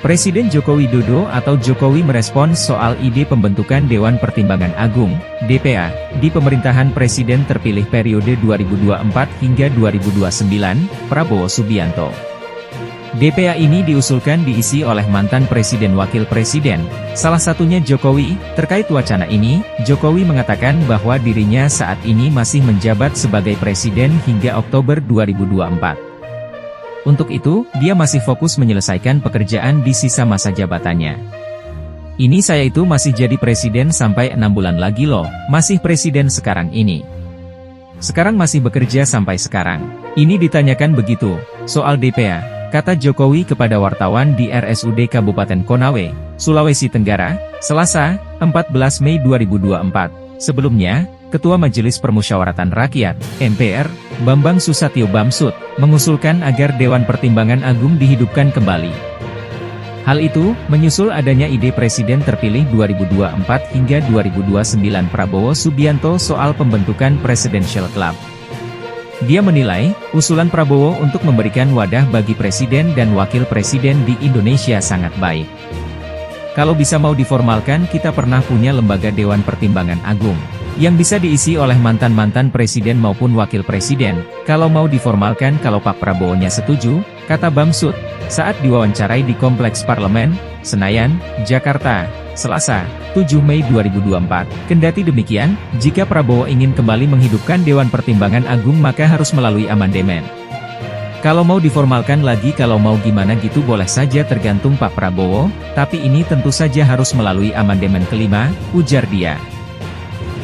Presiden Joko Widodo atau Jokowi merespons soal ide pembentukan Dewan Pertimbangan Agung, DPA, di pemerintahan Presiden terpilih periode 2024 hingga 2029, Prabowo Subianto. DPA ini diusulkan diisi oleh mantan Presiden Wakil Presiden, salah satunya Jokowi. Terkait wacana ini, Jokowi mengatakan bahwa dirinya saat ini masih menjabat sebagai Presiden hingga Oktober 2024. Untuk itu, dia masih fokus menyelesaikan pekerjaan di sisa masa jabatannya. Ini saya itu masih jadi presiden sampai 6 bulan lagi loh, masih presiden sekarang ini. Sekarang masih bekerja sampai sekarang. Ini ditanyakan begitu, soal DPA, kata Jokowi kepada wartawan di RSUD Kabupaten Konawe, Sulawesi Tenggara, Selasa, 14 Mei 2024. Sebelumnya, Ketua Majelis Permusyawaratan Rakyat, MPR, Bambang Susatyo Bamsud, mengusulkan agar Dewan Pertimbangan Agung dihidupkan kembali. Hal itu, menyusul adanya ide Presiden terpilih 2024 hingga 2029 Prabowo Subianto soal pembentukan Presidential Club. Dia menilai, usulan Prabowo untuk memberikan wadah bagi Presiden dan Wakil Presiden di Indonesia sangat baik. Kalau bisa mau diformalkan, kita pernah punya lembaga Dewan Pertimbangan Agung, yang bisa diisi oleh mantan-mantan presiden maupun wakil presiden. Kalau mau diformalkan, kalau Pak Prabowo-nya setuju, kata Bamsud, saat diwawancarai di Kompleks Parlemen, Senayan, Jakarta, Selasa, 7 Mei 2024. Kendati demikian, jika Prabowo ingin kembali menghidupkan Dewan Pertimbangan Agung maka harus melalui amandemen. Kalau mau diformalkan lagi, kalau mau gimana gitu boleh saja, tergantung Pak Prabowo, tapi ini tentu saja harus melalui amandemen kelima, ujar dia.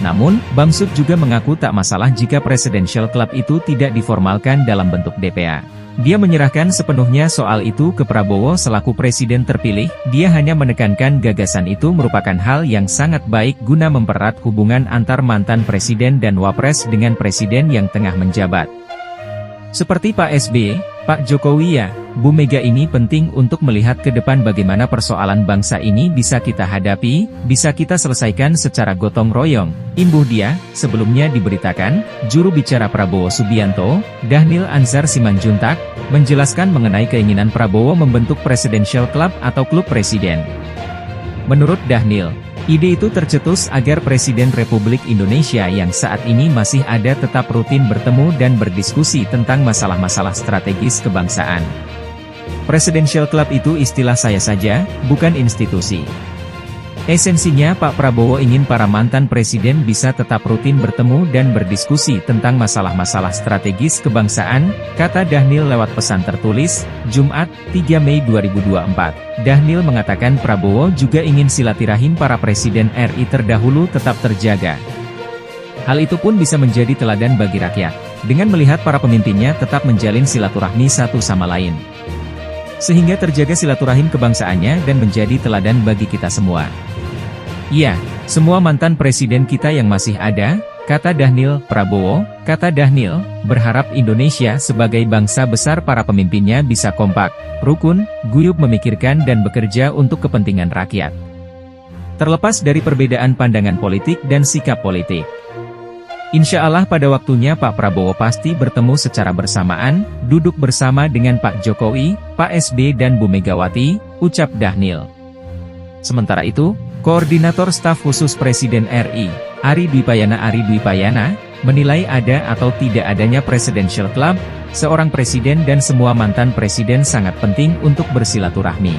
Namun, Bamsud juga mengaku tak masalah jika Presidential Club itu tidak diformalkan dalam bentuk DPA. Dia menyerahkan sepenuhnya soal itu ke Prabowo selaku presiden terpilih. Dia hanya menekankan gagasan itu merupakan hal yang sangat baik guna mempererat hubungan antar mantan presiden dan wapres dengan presiden yang tengah menjabat. Seperti Pak SBY, Pak Jokowi ya, Bu Mega, ini penting untuk melihat ke depan bagaimana persoalan bangsa ini bisa kita hadapi, bisa kita selesaikan secara gotong royong, imbuh dia. Sebelumnya diberitakan, juru bicara Prabowo Subianto, Dhanil Anzar Simanjuntak, menjelaskan mengenai keinginan Prabowo membentuk Presidential Club atau klub presiden. Menurut Dhanil, ide itu tercetus agar Presiden Republik Indonesia yang saat ini masih ada tetap rutin bertemu dan berdiskusi tentang masalah-masalah strategis kebangsaan. Presidential Club itu istilah saya saja, bukan institusi. Esensinya Pak Prabowo ingin para mantan presiden bisa tetap rutin bertemu dan berdiskusi tentang masalah-masalah strategis kebangsaan, kata Dhanil lewat pesan tertulis, Jumat, 3 Mei 2024. Dhanil mengatakan Prabowo juga ingin silaturahim para presiden RI terdahulu tetap terjaga. Hal itu pun bisa menjadi teladan bagi rakyat, dengan melihat para pemimpinnya tetap menjalin silaturahmi satu sama lain. Sehingga terjaga silaturahim kebangsaannya dan menjadi teladan bagi kita semua. Iya, semua mantan presiden kita yang masih ada, kata Dhanil. Prabowo, kata Dhanil, berharap Indonesia sebagai bangsa besar para pemimpinnya bisa kompak, rukun, guyup memikirkan dan bekerja untuk kepentingan rakyat. Terlepas dari perbedaan pandangan politik dan sikap politik. Insya Allah pada waktunya Pak Prabowo pasti bertemu secara bersamaan, duduk bersama dengan Pak Jokowi, Pak SBY dan Bu Megawati, ucap Dhanil. Sementara itu, Koordinator Staf Khusus Presiden RI, Ari Dwipayana, menilai ada atau tidak adanya Presidential Club, seorang presiden dan semua mantan presiden sangat penting untuk bersilaturahmi.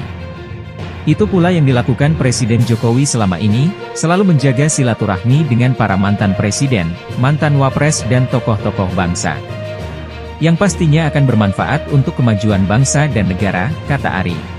Itu pula yang dilakukan Presiden Jokowi selama ini, selalu menjaga silaturahmi dengan para mantan presiden, mantan wapres dan tokoh-tokoh bangsa. Yang pastinya akan bermanfaat untuk kemajuan bangsa dan negara, kata Ari.